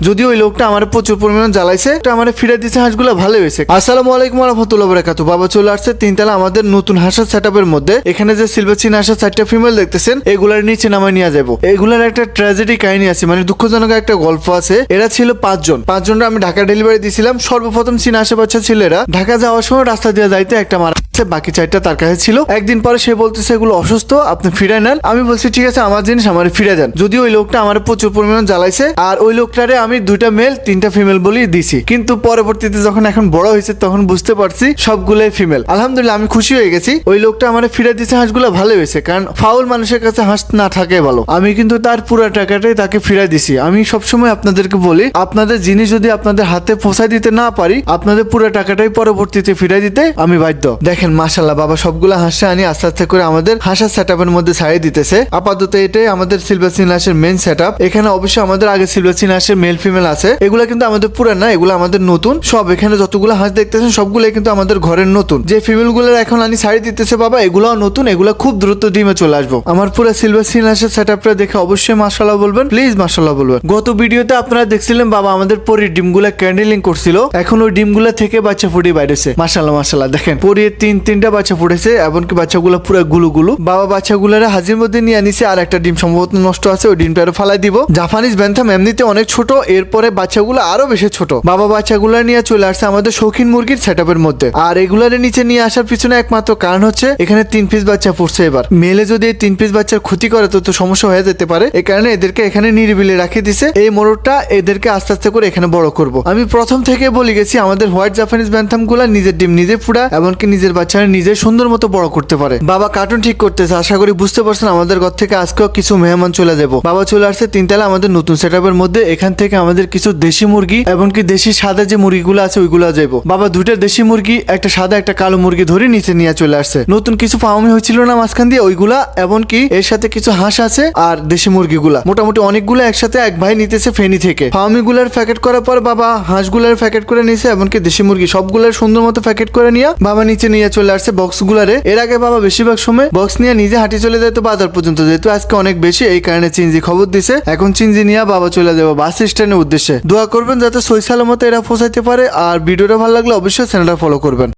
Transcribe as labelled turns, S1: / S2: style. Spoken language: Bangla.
S1: যদি ওই লোকটা আমার প্রচুর পরিমাণ জ্বালাইছে, আমার ফিরে দিচ্ছে হাঁসগুলো ভালো হয়েছে। আসসালামু আলাইকুম ওয়া রাহমাতুল্লাহি ওয়া বারাকাতুহু। বাবা চলে আসছে তিনতলা আমাদের নতুন হাঁসের সেটআপের মধ্যে। এখানে যে সিলভার চিন হাঁসের 4টা ফিমেল দেখতেছেন, এগুলার নিচে নামায় নিয়ে যাবো। এগুলার একটা ট্র্যাজেডি কাহিনী আছে, মানে দুঃখজনক একটা গল্প আছে। এরা ছিল 5 জন। 5 জনরা আমি ঢাকা ডেলিভারি দিয়েছিলাম। সর্বপ্রথম চীন হাঁসের বাচ্চা ছিল এরা। ঢাকা যাওয়ার সময় রাস্তা দিয়ে যাইতে একটা মারা, বাকি 4টা তার কাছে ছিল। একদিন পরে সে বলতেছে এগুলো অসুস্থ, আপনি ফিরে নেন। আমি বলছি ঠিক আছে, আমার জিনিস আমার ফিরে দেন। যদি ওই লোকটা আমার প্রচুর পরিমাণ জ্বালাইছে, আর ওই লোকটারে আমি 2টা মেল 3টা ফিমেল বলি দিছি। কিন্তু পরবর্তীতে যখন এখন বড় হয়েছে তখন বুঝতে পারছি সবগুলোই ফিমেল। আলহামদুলিল্লাহ আমি খুশি হয়ে গেছি। ওই লোকটা আমার ফিরে দিচ্ছে হাঁসগুলো ভালো হয়েছে, কারণ ফাউল মানুষের কাছে হাঁস না থাকে ভালো। আমি কিন্তু তার পুরো টাকাটাই তাকে ফিরে দিছি। আমি সবসময় আপনাদেরকে বলি, আপনাদের জিনিস যদি আপনাদের হাতে পৌঁছায় দিতে না পারি, আপনাদের পুরো টাকাটাই পরবর্তীতে ফিরে দিতে আমি বাধ্য। দেখেন মাশাআল্লাহ, বাবা সবগুলো হাঁস আনি আস্তে আস্তে করে আমাদের হাঁসের সেটআপের মধ্যে ছাড়িয়ে দিতেছে। আপাতত এটাই আমাদের সিলভার চিন হাঁসের মেইন সেটআপ। এখানে অবশ্যই আমাদের আগে সিলভার চিন হাঁসের মেল ফিমেল আছে। এগুলা কিন্তু আমাদের পুরান না, এগুলো আমাদের নতুন সব। এখানে যতগুলো হাঁস দেখতেছেন সবগুলোই কিন্তু আমাদের ঘরের নতুন। যে ফিমেল গুলো এখন আনি ছাড়িয়ে দিতেছে বাবা, এগুলাও নতুন। এগুলা খুব দ্রুত ডিমে চলে আসবো। আমার পুরো সিলভার চিন হাঁসের সেটআপটা দেখে অবশ্যই মাশাআল্লাহ বলবেন, প্লিজ মাশাআল্লাহ বলবেন। গত ভিডিওতে আপনারা দেখছিলেন বাবা আমাদের পরীর ডিমগুলা ক্যান্ডেলিং করছিল। এখন ওই ডিমগুলা থেকে বাচ্চা ফুটে বাইরেছে। মাশাআল্লাহ মাশাআল্লাহ, দেখেন পরীর তিনটা বাচ্চা ফুটেছে, এমনকি বাচ্চাগুলো পুরো গুলু। বাবা বাচ্চাগুলারে হাজির মধ্যে নিয়ে আনিছে। আর একটা ডিম সম্ভবত নষ্ট আছে, ওই ডিমটা আরো ফালাই দিব। জাপানিজ ব্যান্থাম এমনিতে অনেক ছোট, এরপরে বাচ্চাগুলো আরো বেশি ছোট। বাবা বাচ্চাগুলো নিয়ে চলে আসছে আমাদের শৌখিন মুরগির সেটআপের মধ্যে। আর এগুলারে নিচে নিয়ে আসার পিছনে একমাত্র কারণ হচ্ছে এখানে 3 পিস বাচ্চা পড়ছে। এবার মেলে যদি এই 3 পিস বাচ্চার ক্ষতি করে তো সমস্যা হয়ে যেতে পারে। এই কারণে এদেরকে এখানে নিরিবিলি রাখি দিছে। এই মোড়কটা এদেরকে আস্তে আস্তে করে এখানে বড় করব। আমি প্রথম থেকে বলে গেছি আমাদের হোয়াইট জাপানিজ ব্যান্থাম গুলা নিজের ডিম নিজে ফুটা, এমনকি নিজের বাচ্চারা নিজে সুন্দর মতো বড় করতে পারে। বাবা কার্টুন ঠিক করতেছে, আশা করি বুঝতে পারছেন। আমাদের ঘর থেকে আজকেও কিছু মেহমান চলে যাব। বাবা চলে আসছে তিনতলা আমাদের নতুন সেটআপের মধ্যে। এখান থেকে আমাদের কিছু দেশি মুরগি এমনকি দেশি সাদা যে মুরগিগুলো আছে ওইগুলো যাইব। বাবা 2টা দেশি মুরগি, একটা সাদা একটা কালো মুরগি ধরে নিচে নিয়ে চলে আসছে। নতুন কিছু ফার্মি হয়েছিল না মাঝখান দিয়ে, ওইগুলা এমনকি এর সাথে কিছু হাঁস আছে আর দেশি মুরগিগুলা মোটামুটি অনেকগুলো একসাথে এক ভাই নিতেছে ফেনি থেকে। ফার্মি গুলার প্যাকেট করার পর বাবা হাঁসগুলার প্যাকেট করে নিয়েছে, এমনকি দেশি মুরগি সবগুলার সুন্দর মতো প্যাকেট করে নিয়ে বাবা নিচে নিয়ে চলে আসছে বক্স গুলারে। এর আগে বাবা বেশিরভাগ সময় বক্স নিয়ে নিজে হাঁটি চলে যেত বাজার পর্যন্ত, যেহেতু আজকে অনেক বেশি এই কারণে চিনজি খবর দিছে। এখন চিনজি নিয়ে বাবা চলে যাবো বাস স্ট্যান্ডের উদ্দেশ্যে। দোয়া করবেন যাতে সহি সালামতে এরা পৌঁছাইতে পারে। আর ভিডিওটা ভালো লাগলে অবশ্যই চ্যানেলটা ফলো করবেন।